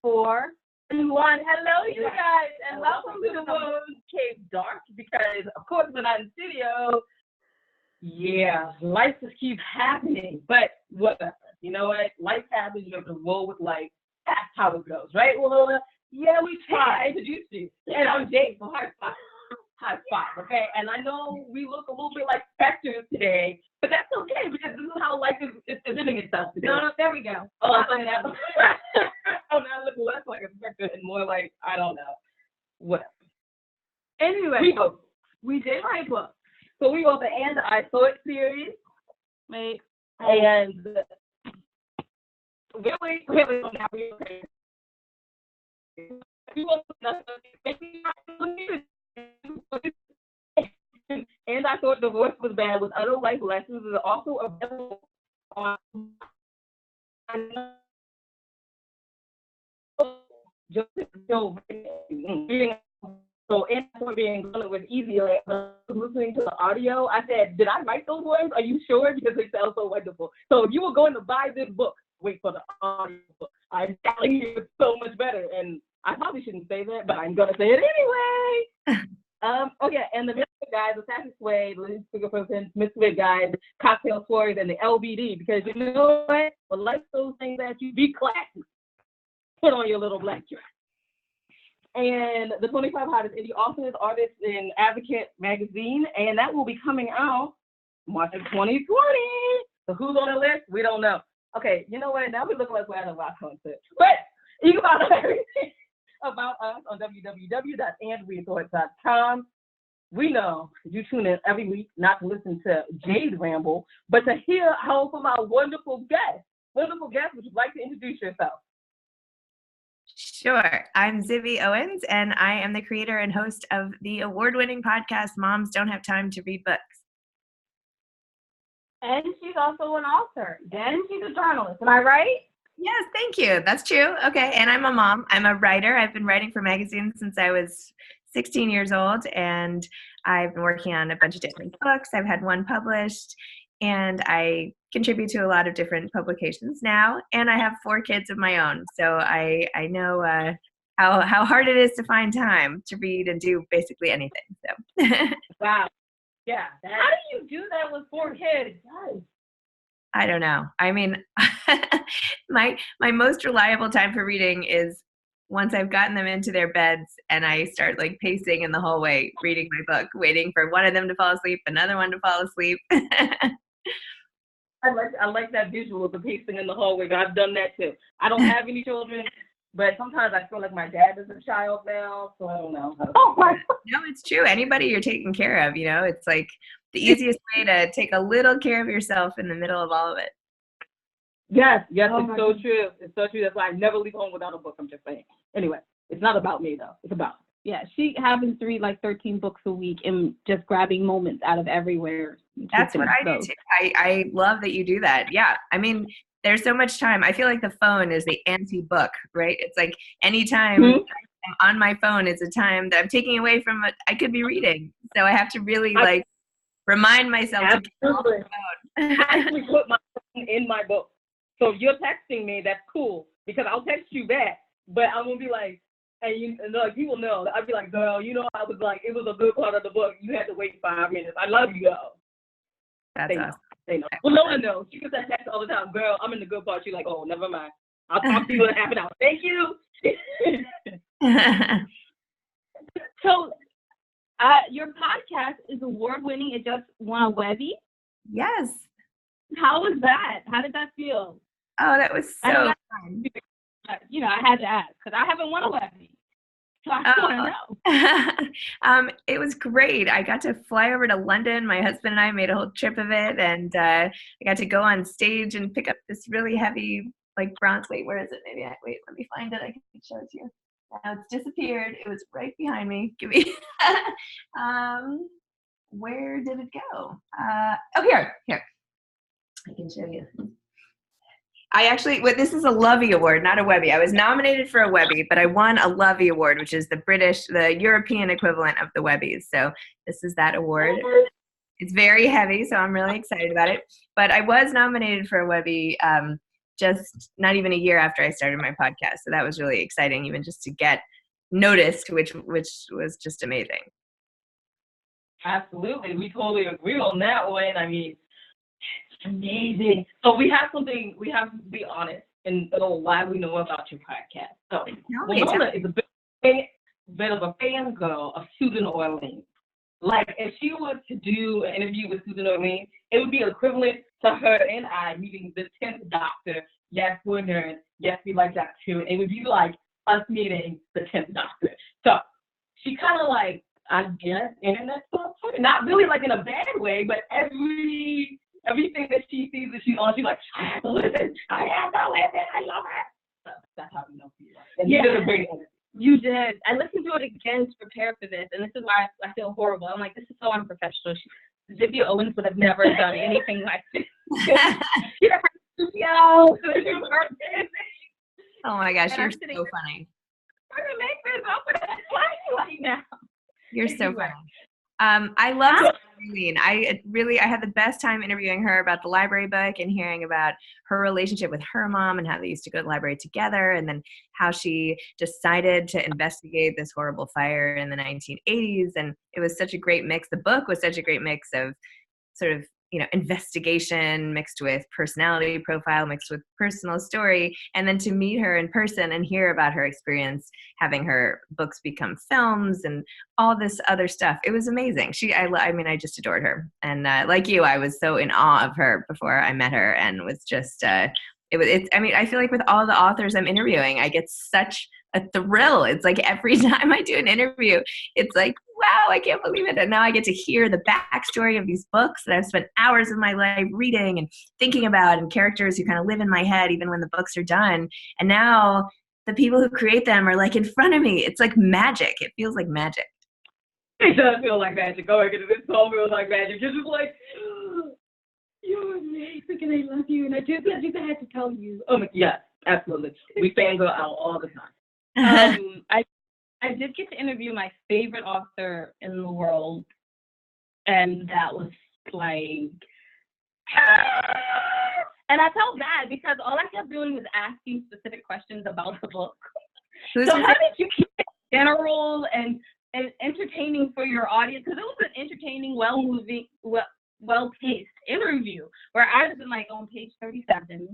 4, 2, 1. Hello, you guys, and welcome to the World Cave Dark. Because, of course, we're not in the studio. Yeah, life just keeps happening. But whatever. You know what? Life happens. You have to roll with life. That's how it goes, right, Wilnona? Yeah, we try to introduce you. And I'm Jake, so high five. High five, okay? And I know we look a little bit like specters today, but that's okay because this is how life is presenting itself today. No, there we go. Oh, now I look less like a specter and more like, I don't know, whatever. Anyway, we did write books. So we wrote the And I Saw It series. Wait. And really, now we're okay. And I Thought Divorce Was Bad with Other Life Lessons is also available on so and for being done, it was easier. Listening to the audio, I said, did I write those words? Are you sure? Because they sound so wonderful. So if you were going to buy this book, wait for the audio book. I'm telling you, it's so much better. And I probably shouldn't say that, but I'm going to say it anyway. And the Misfit Guys, the Sassy Sway, the Least Figure Person, Misfit Guys, Cocktail Stories, and the LBD. Because you know what? Well, like those things that you be classy. Put on your little black dress. And the 25 Hottest Indie Authors, Artists in Advocate magazine, and that will be coming out March of 2020. So who's on the list? We don't know. Okay, you know what? Now we look like we're at a rock concert. But you can find everything about us on www.andwethought.com. We know you tune in every week not to listen to Jade ramble, but to hear how from our wonderful guests. Wonderful guests, would you like to introduce yourself? Sure. I'm Zibby Owens, and I am the creator and host of the award-winning podcast, Moms Don't Have Time to Read Books. And she's also an author. Then she's a journalist. Am I right? Yes, thank you. That's true. Okay, and I'm a mom. I'm a writer. I've been writing for magazines since I was 16 years old, and I've been working on a bunch of different books. I've had one published, and I contribute to a lot of different publications now, and I have 4 kids of my own, so I know how hard it is to find time to read and do basically anything. So. Wow. Yeah. How do you do that with 4 kids? Yes. I don't know. I mean, my most reliable time for reading is once I've gotten them into their beds and I start like pacing in the hallway, reading my book, waiting for one of them to fall asleep, another one to fall asleep. I like that visual of the pacing in the hallway. I've done that too. I don't have any children, but sometimes I feel like my dad is a child now, so I don't know. No, it's true. Anybody you're taking care of, you know, it's like the easiest way to take a little care of yourself in the middle of all of it. Yes, it's so true. It's so true. That's why I never leave home without a book. I'm just saying. Anyway, it's not about me though. It's about. Yeah, she happens to read like 13 books a week and just grabbing moments out of everywhere. That's what I do too. I love that you do that. Yeah. I mean, there's so much time. I feel like the phone is the anti-book, right? It's like anytime I'm on my phone is a time that I'm taking away from what I could be reading. So I have to really like remind myself to get off the phone. I actually put my phone in my book. So if you're texting me, that's cool because I'll text you back. But I'm gonna be like, and you will know. I'd be like, girl, you know, I was like, it was a good part of the book. You had to wait 5 minutes. I love you, though. That's awesome. They know. Well, no one knows. She gets that text all the time. Girl, I'm in the good part. She's like, oh, never mind. I'll talk to you in half an hour. Thank you. So, your podcast is award-winning. It just won a Webby. Yes. How was that? How did that feel? Oh, that was so fun. You know, I had to ask because I haven't won a Webby. So I want to know. It was great. I got to fly over to London. My husband and I made a whole trip of it, and I got to go on stage and pick up this really heavy, like bronze. Wait, where is it? Wait, let me find it. I can show it to you. Now it's disappeared. It was right behind me. Give me. Where did it go? Oh, here. I can show you. I actually, this is a Lovey Award, not a Webby. I was nominated for a Webby, but I won a Lovey Award, which is the European equivalent of the Webbies. So this is that award. It's very heavy, so I'm really excited about it. But I was nominated for a Webby just not even a year after I started my podcast. So that was really exciting, even just to get noticed, which was just amazing. Absolutely. We totally agree on that one. I mean, it's amazing. So we have to be honest and know why we know about your podcast. So Wilnona is a bit of a fangirl of Susan Orlean. Like, if she was to do an interview with Susan Orlean, it would be equivalent to her and I meeting the 10th Doctor. Yes, we're nerds. Yes, we like that too. It would be like us meeting the 10th Doctor. So she kind of like, I guess, internet stuff. Not really like in a bad way, but everything that she sees that she's on, she's like, I have to listen. I love her. So that's how we know you are. And you did a great interview. You did. I listened to it again to prepare for this, and this is why I feel horrible. I'm like, this is so unprofessional. Zibby Owens would have never done anything like this. Oh my gosh, you're so funny. I'm gonna make this up right now. You're so funny. I love Eileen. I had the best time interviewing her about the library book and hearing about her relationship with her mom and how they used to go to the library together, and then how she decided to investigate this horrible fire in the 1980s. And it was such a great mix. The book was such a great mix of sort of, investigation mixed with personality profile, mixed with personal story. And then to meet her in person and hear about her experience having her books become films and all this other stuff. It was amazing. I just adored her. And like you, I was so in awe of her before I met her, and was just, I feel like with all the authors I'm interviewing, I get such a thrill. It's like every time I do an interview, it's like, wow, I can't believe it. And now I get to hear the backstory of these books that I've spent hours of my life reading and thinking about, and characters who kind of live in my head even when the books are done. And now the people who create them are like in front of me. It's like magic. It feels like magic. It does feel like magic. Oh my goodness, it so feels like magic. It's just like, you're amazing and I love you and I just had to tell you. Oh my, yes, absolutely. We fangirl out all the time. I did get to interview my favorite author in the world, and that was like, and I felt bad because all I kept doing was asking specific questions about the book. So how did you keep it general and entertaining for your audience? Because it was an entertaining, well-paced interview where I was like on page 37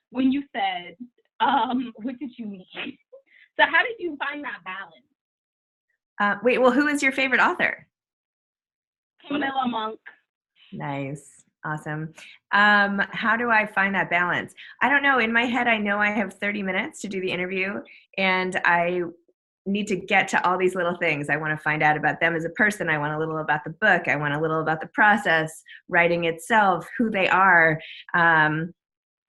when you said, what did you mean? So how did you find that balance? Wait, well, who is your favorite author? Camilla Monk. Nice. Awesome. How do I find that balance? I don't know. In my head, I know I have 30 minutes to do the interview, and I need to get to all these little things. I want to find out about them as a person. I want a little about the book. I want a little about the process, writing itself, who they are.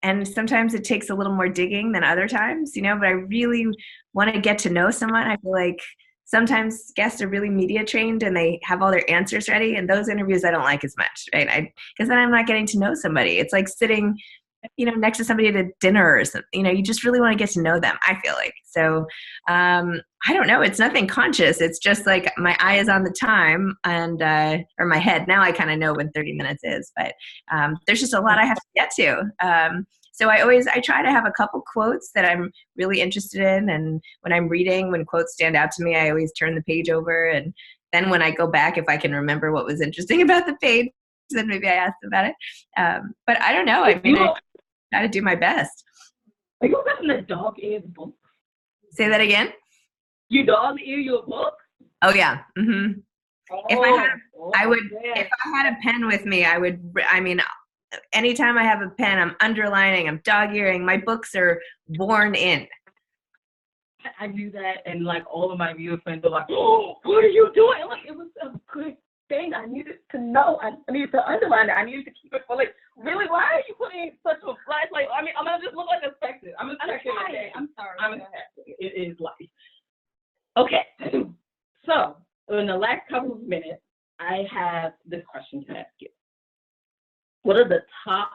And sometimes it takes a little more digging than other times, but I really want to get to know someone. I feel like sometimes guests are really media trained and they have all their answers ready. And those interviews I don't like as much, right? Because then I'm not getting to know somebody. It's like sitting, next to somebody at a dinner or something. You just really want to get to know them, I feel like. So I don't know. It's nothing conscious. It's just like my eye is on the time and or my head. Now I kind of know when 30 minutes is, but there's just a lot I have to get to. So I try to have a couple quotes that I'm really interested in. And when I'm reading, when quotes stand out to me, I always turn the page over. And then when I go back, if I can remember what was interesting about the page, then maybe I asked about it. But I don't know. I try to do my best. Are you letting the dog ear the book? Say that again? You dog ear your book? Oh, yeah. Mm-hmm. If I had a pen with me, anytime I have a pen, I'm underlining, I'm dog-earing. My books are worn in. I do that, and like all of my viewer friends are like, "Oh, what are you doing?" Like, it was a good thing. I needed to know. I needed to underline it. I needed to keep it for like. Really, why are you putting such a flashlight? I mean, I'm gonna just look like a spectator. I'm sorry. It is life. Okay. So in the last couple of minutes, I have this question to ask you. What are the top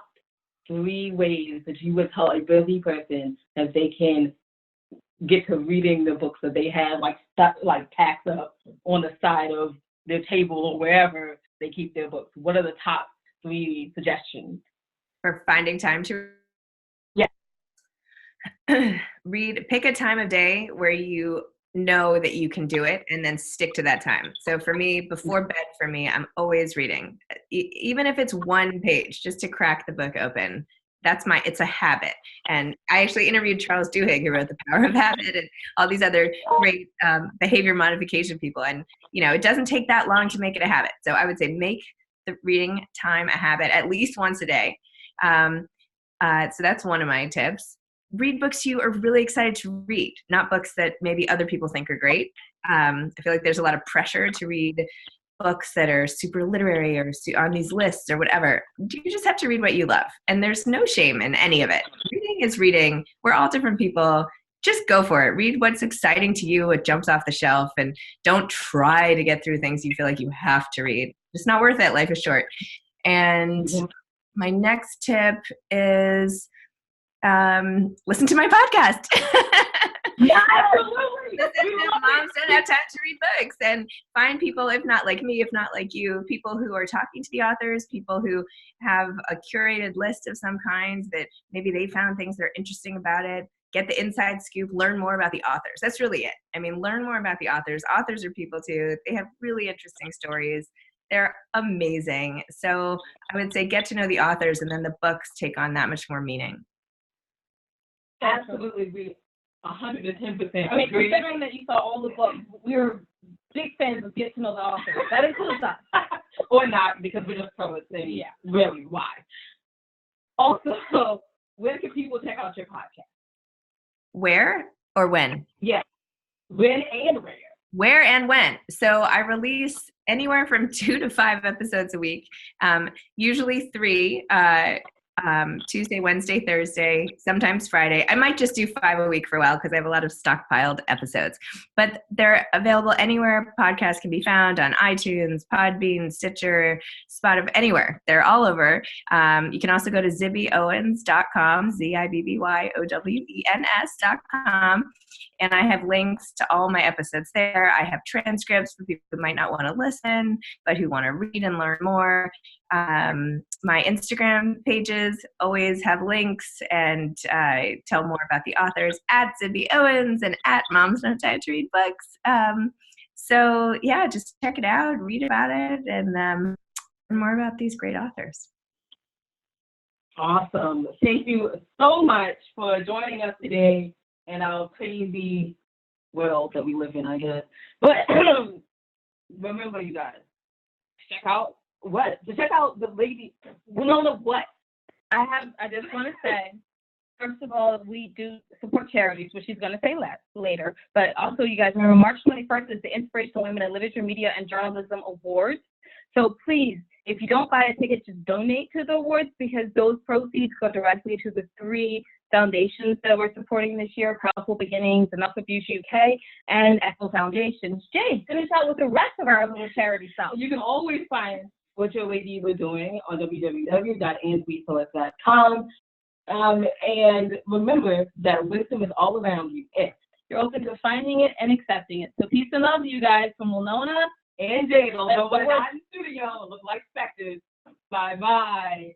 3 ways that you would tell a busy person that they can get to reading the books that they have, like packed up on the side of their table or wherever they keep their books? What are the top 3 suggestions for finding time to pick a time of day where you know that you can do it and then stick to that time. So for me, before bed, I'm always reading, even if it's one page, just to crack the book open. It's a habit. And I actually interviewed Charles Duhigg, who wrote The Power of Habit, and all these other great behavior modification people. And, it doesn't take that long to make it a habit. So I would say make the reading time a habit at least once a day. So that's one of my tips. Read books you are really excited to read, not books that maybe other people think are great. I feel like there's a lot of pressure to read books that are super literary or on these lists or whatever. You just have to read what you love. And there's no shame in any of it. Reading is reading. We're all different people. Just go for it. Read what's exciting to you, what jumps off the shelf, and don't try to get through things you feel like you have to read. It's not worth it. Life is short. And my next tip is listen to my podcast. Yeah, absolutely. Moms don't have time to read books, and find people, if not like me, if not like you, people who are talking to the authors, people who have a curated list of some kind that maybe they found things that are interesting about it. Get the inside scoop, learn more about the authors. That's really it. I mean, learn more about the authors. Authors are people too. They have really interesting stories. They're amazing. So I would say get to know the authors, and then the books take on that much more meaning. Absolutely agree. 110%. I mean, considering that you saw all the books, we're big fans of Get to Know the Author. That includes us. Or not, because we're just poets saying, really, why? Also, where can people check out your podcast? Where or when? Yes. When and where? Where and when. So I release anywhere from 2 to 5 episodes a week, usually 3, Tuesday, Wednesday, Thursday, sometimes Friday. I might just do 5 a week for a while because I have a lot of stockpiled episodes. But they're available anywhere podcasts can be found, on iTunes, Podbean, Stitcher, Spotify, anywhere. They're all over. You can also go to zibbyowens.com, ZIBBYOWENS.com. And I have links to all my episodes there. I have transcripts for people who might not want to listen, but who want to read and learn more. My Instagram pages always have links, and tell more about the authors at Zibby Owens and at Moms Don't Have Time to Read Books. So yeah, just check it out, read about it, and learn more about these great authors. Awesome. Thank you so much for joining us today in our crazy world that we live in, I guess. But remember, you guys, check out the lady, Wilnona, what? I just want to say, first of all, we do support charities, which she's going to say later. But also, you guys remember, March 21st is the Inspirational Women in Literature, Media, and Journalism Awards. So please, if you don't buy a ticket, just donate to the awards, because those proceeds go directly to the 3 foundations that we're supporting this year: Powerful Beginnings, Enough Abuse UK, and Echo Foundations. Jay, finish out with the rest of our little charity stuff. You can always find What Your Lady Were Doing on www.answeetselect.com. And remember that wisdom is all around you if you're open to finding it and accepting it. So peace and love to you guys from Wilnona and Jade. Although we're not in the studio, look like specters. Bye-bye.